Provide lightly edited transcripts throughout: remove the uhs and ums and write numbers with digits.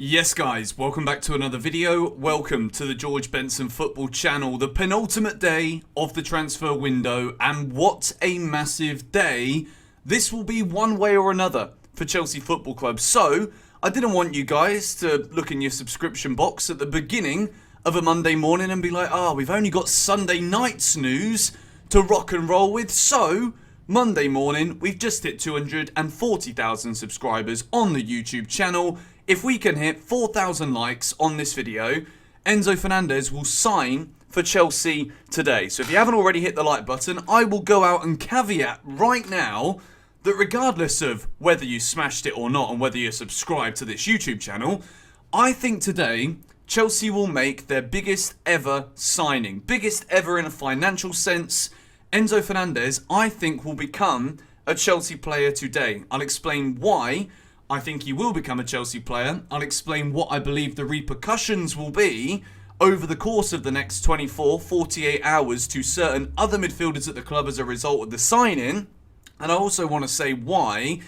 Yes guys, welcome back to another video. Welcome to the George Benson Football Channel, the penultimate day of the transfer window, and what a massive day this will be one way or another for Chelsea Football Club. So, I didn't want you guys to look in your subscription box at the beginning of a Monday morning and be like, we've only got Sunday night's news to rock and roll with. So, Monday morning, we've just hit 240,000 subscribers on the YouTube channel. If we can hit 4,000 likes on this video, Enzo Fernandez will sign for Chelsea today. So if you haven't already hit the like button, I will go out and caveat right now that regardless of whether you smashed it or not and whether you're subscribed to this YouTube channel, I think today Chelsea will make their biggest ever signing. Biggest ever in a financial sense. Enzo Fernandez, I think, will become a Chelsea player today. I'll explain why I think he will become a Chelsea player. I'll explain what I believe the repercussions will be over the course of the next 24, 48 hours to certain other midfielders at the club as a result of the signing. And I also want to say why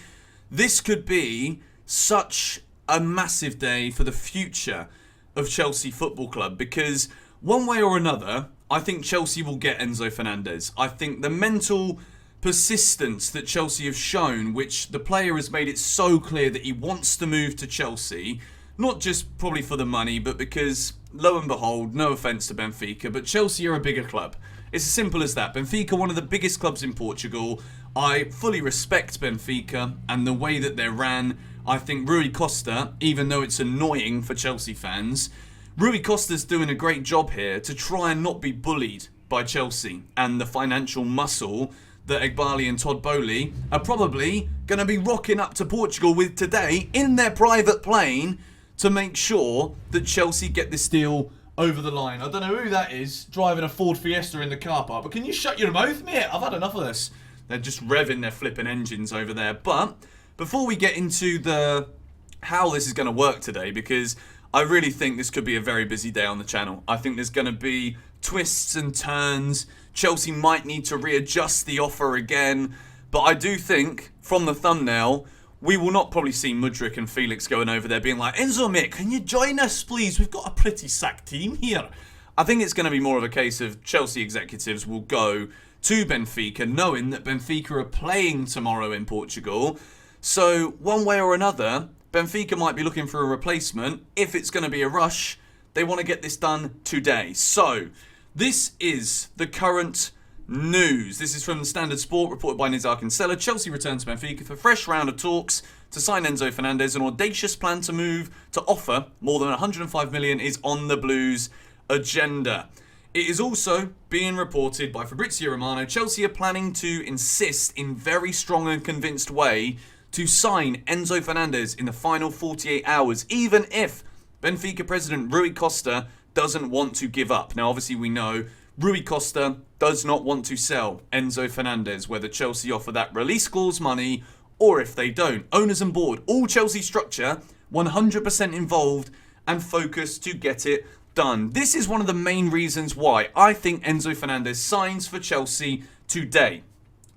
this could be such a massive day for the future of Chelsea Football Club. Because one way or another, I think Chelsea will get Enzo Fernandez. I think the mental persistence that Chelsea have shown, which the player has made it so clear that he wants to move to Chelsea, not just probably for the money, but because, lo and behold, no offence to Benfica, but Chelsea are a bigger club. It's as simple as that. Benfica, one of the biggest clubs in Portugal. I fully respect Benfica and the way that they're ran. I think Rui Costa, even though it's annoying for Chelsea fans, Rui Costa's doing a great job here to try and not be bullied by Chelsea and the financial muscle that BOEHLY and Todd Boehly are probably going to be rocking up to Portugal with today in their private plane to make sure that Chelsea get this deal over the line. I don't know who that is driving a Ford Fiesta in the car park, but can you shut your mouth, mate? I've had enough of this. They're just revving their flipping engines over there. But before we get into how this is going to work today, because I really think this could be a very busy day on the channel. I think there's going to be twists and turns. Chelsea might need to readjust the offer again. But I do think, from the thumbnail, we will not probably see Mudryk and Felix going over there being like, Enzo, mate, can you join us, please? We've got a pretty sack team here. I think it's going to be more of a case of Chelsea executives will go to Benfica, knowing that Benfica are playing tomorrow in Portugal. So, one way or another, Benfica might be looking for a replacement. If it's going to be a rush, they want to get this done today. So, this is the current news. This is from the Standard Sport, reported by Nizar Kinsella. Chelsea returns to Benfica for a fresh round of talks to sign Enzo Fernandez. An audacious plan to offer more than 105 million is on the Blues' agenda. It is also being reported by Fabrizio Romano. Chelsea are planning to insist in very strong and convinced way to sign Enzo Fernandez in the final 48 hours, even if Benfica president Rui Costa doesn't want to give up. Now, obviously, we know Rui Costa does not want to sell Enzo Fernandez, whether Chelsea offer that release clause money or if they don't. Owners and board, all Chelsea structure, 100% involved and focused to get it done. This is one of the main reasons why I think Enzo Fernandez signs for Chelsea today.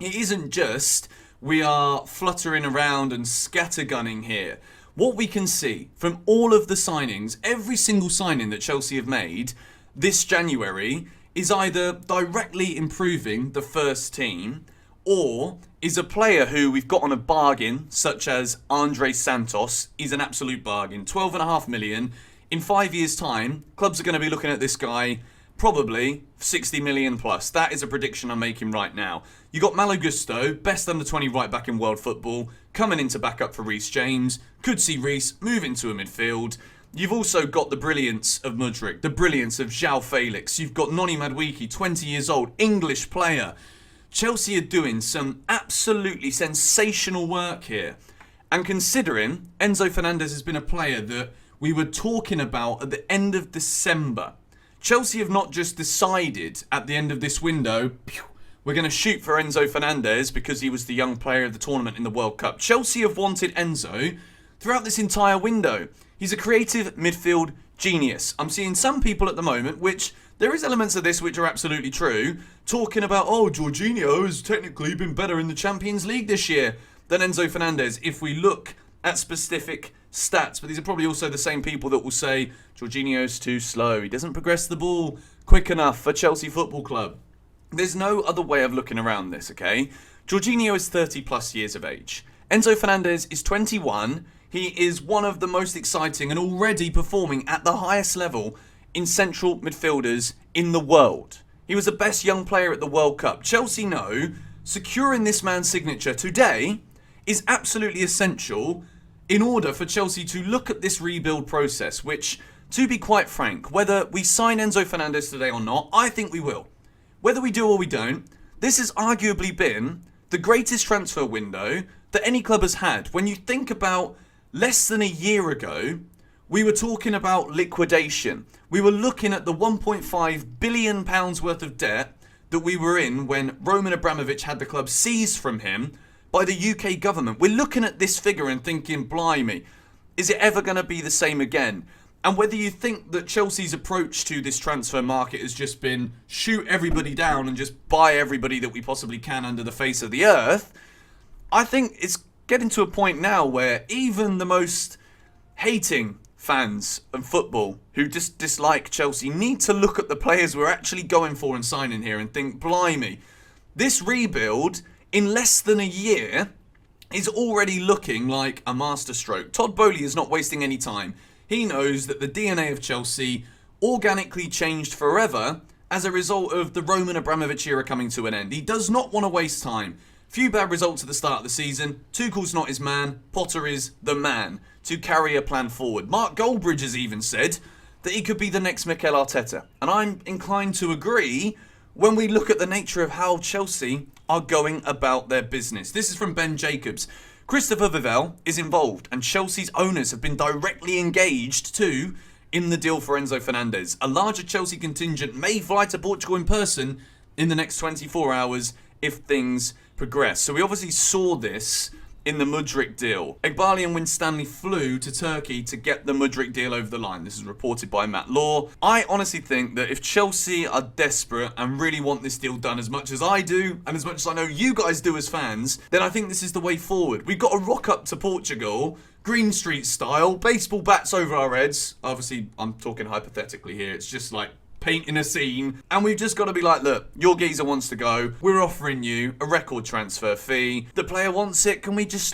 It isn't just we are fluttering around and scattergunning here. What we can see from all of the signings, every single signing that Chelsea have made this January is either directly improving the first team or is a player who we've got on a bargain, such as Andre Santos. He's an absolute bargain. 12.5 million. In 5 years' time, clubs are going to be looking at this guy probably 60 million plus. That is a prediction I'm making right now. You got Malo Gusto, best under 20 right back in world football, coming in to back up for Reece James. Could see Reece move into a midfield. You've also got the brilliance of Mudryk, the brilliance of João Felix. You've got Noni Madueke, 20 years old, English player. Chelsea are doing some absolutely sensational work here. And considering Enzo Fernandez has been a player that we were talking about at the end of December, Chelsea have not just decided at the end of this window, we're going to shoot for Enzo Fernandez because he was the young player of the tournament in the World Cup. Chelsea have wanted Enzo throughout this entire window. He's a creative midfield genius. I'm seeing some people at the moment, which there is elements of this which are absolutely true, talking about, Jorginho has technically been better in the Champions League this year than Enzo Fernandez. If we look at specific stats, but these are probably also the same people that will say Jorginho's too slow, he doesn't progress the ball quick enough for Chelsea Football Club. There's no other way of looking around this, okay? Jorginho is 30 plus years of age. Enzo Fernandez is 21. He is one of the most exciting and already performing at the highest level in central midfielders in the world. He was the best young player at the World Cup. Chelsea know securing this man's signature today is absolutely essential in order for Chelsea to look at this rebuild process, which, to be quite frank, whether we sign Enzo Fernandez today or not, I think we will. Whether we do or we don't, this has arguably been the greatest transfer window that any club has had. When you think about less than a year ago, we were talking about liquidation. We were looking at the £1.5 billion worth of debt that we were in when Roman Abramovich had the club seized from him by the UK government. We're looking at this figure and thinking, blimey, is it ever going to be the same again? And whether you think that Chelsea's approach to this transfer market has just been shoot everybody down and just buy everybody that we possibly can under the face of the earth, I think it's getting to a point now where even the most hating fans of football who just dislike Chelsea need to look at the players we're actually going for and signing here and think, blimey, this rebuild in less than a year is already looking like a masterstroke. Todd Boehly is not wasting any time. He knows that the DNA of Chelsea organically changed forever as a result of the Roman Abramovich era coming to an end. He does not want to waste time. Few bad results at the start of the season. Tuchel's not his man. Potter is the man to carry a plan forward. Mark Goldbridge has even said that he could be the next Mikel Arteta. And I'm inclined to agree when we look at the nature of how Chelsea are going about their business. This is from Ben Jacobs. Christopher Vivell is involved and Chelsea's owners have been directly engaged too in the deal for Enzo Fernandez. A larger Chelsea contingent may fly to Portugal in person in the next 24 hours if things progress. So we obviously saw this in the Mudryk deal. Egbali and Winstanley flew to Turkey to get the Mudryk deal over the line. This is reported by Matt Law. I honestly think that if Chelsea are desperate and really want this deal done as much as I do, and as much as I know you guys do as fans, then I think this is the way forward. We've got to rock up to Portugal, Green Street style, baseball bats over our heads. Obviously, I'm talking hypothetically here. It's just like painting a scene, and we've just got to be like, look, your geezer wants to go, we're offering you a record transfer fee, the player wants it, can we just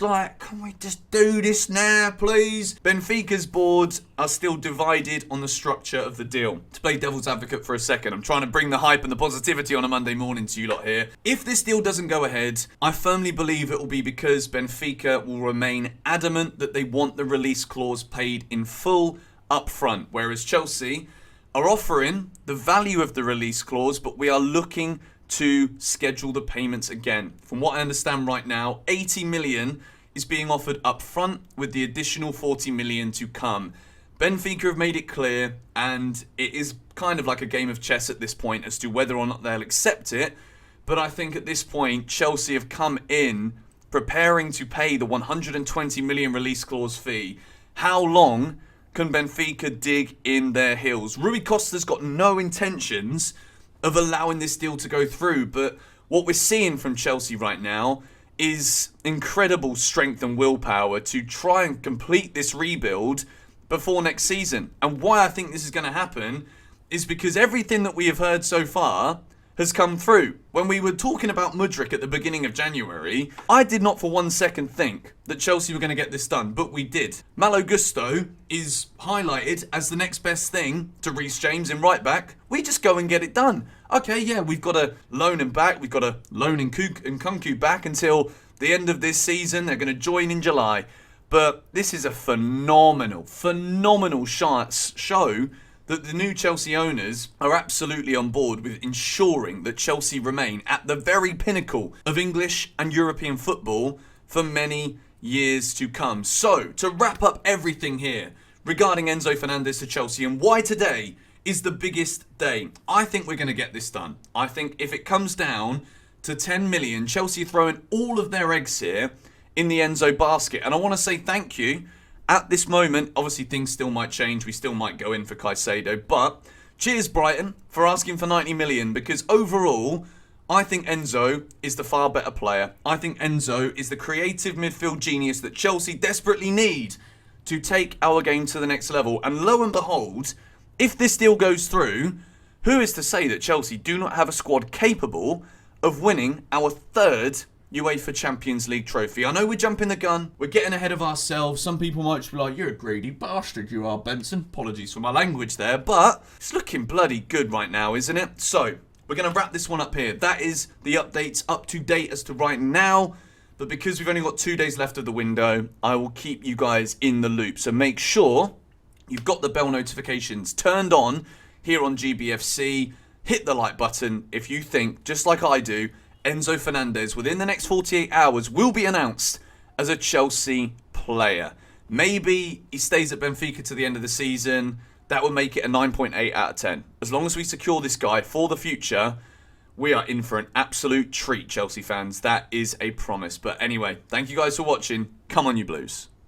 do this now, please? Benfica's board are still divided on the structure of the deal. To play devil's advocate for a second, I'm trying to bring the hype and the positivity on a Monday morning to you lot here. If this deal doesn't go ahead, I firmly believe it will be because Benfica will remain adamant that they want the release clause paid in full up front, whereas Chelsea are offering the value of the release clause, but we are looking to schedule the payments again. From what I understand right now, 80 million is being offered up front with the additional 40 million to come. Benfica have made it clear, and it is kind of like a game of chess at this point as to whether or not they'll accept it. But I think at this point, Chelsea have come in preparing to pay the 120 million release clause fee. How long can Benfica dig in their heels? Rui Costa's got no intentions of allowing this deal to go through, but what we're seeing from Chelsea right now is incredible strength and willpower to try and complete this rebuild before next season. And why I think this is going to happen is because everything that we have heard so far has come through. When we were talking about Mudryk at the beginning of January, I did not for 1 second think that Chelsea were going to get this done, but we did. Malo Gusto is highlighted as the next best thing to Reece James in right back. We just go and get it done. Okay, yeah, we've got to loan him back. We've got to loan Nkunku back until the end of this season. They're going to join in July. But this is a phenomenal show that the new Chelsea owners are absolutely on board with ensuring that Chelsea remain at the very pinnacle of English and European football for many years to come. So, to wrap up everything here regarding Enzo Fernandez to Chelsea and why today is the biggest day, I think we're going to get this done. I think if it comes down to 10 million, Chelsea throwing all of their eggs here in the Enzo basket. And I want to say thank you. At this moment, obviously things still might change. We still might go in for Caicedo. But cheers, Brighton, for asking for 90 million. Because overall, I think Enzo is the far better player. I think Enzo is the creative midfield genius that Chelsea desperately need to take our game to the next level. And lo and behold, if this deal goes through, who is to say that Chelsea do not have a squad capable of winning our third UEFA Champions League trophy? I know we're jumping the gun, we're getting ahead of ourselves. Some people might just be like, you're a greedy bastard, you are, Benson. Apologies for my language there, but it's looking bloody good right now, isn't it? So, we're going to wrap this one up here. That is the updates up to date as to right now. But because we've only got 2 days left of the window, I will keep you guys in the loop. So make sure you've got the bell notifications turned on here on GBFC. Hit the like button if you think, just like I do, Enzo Fernandez within the next 48 hours will be announced as a Chelsea player. Maybe he stays at Benfica to the end of the season. That would make it a 9.8 out of 10. As long as we secure this guy for the future, we are in for an absolute treat, Chelsea fans. That is a promise. But anyway, thank you guys for watching. Come on, you Blues.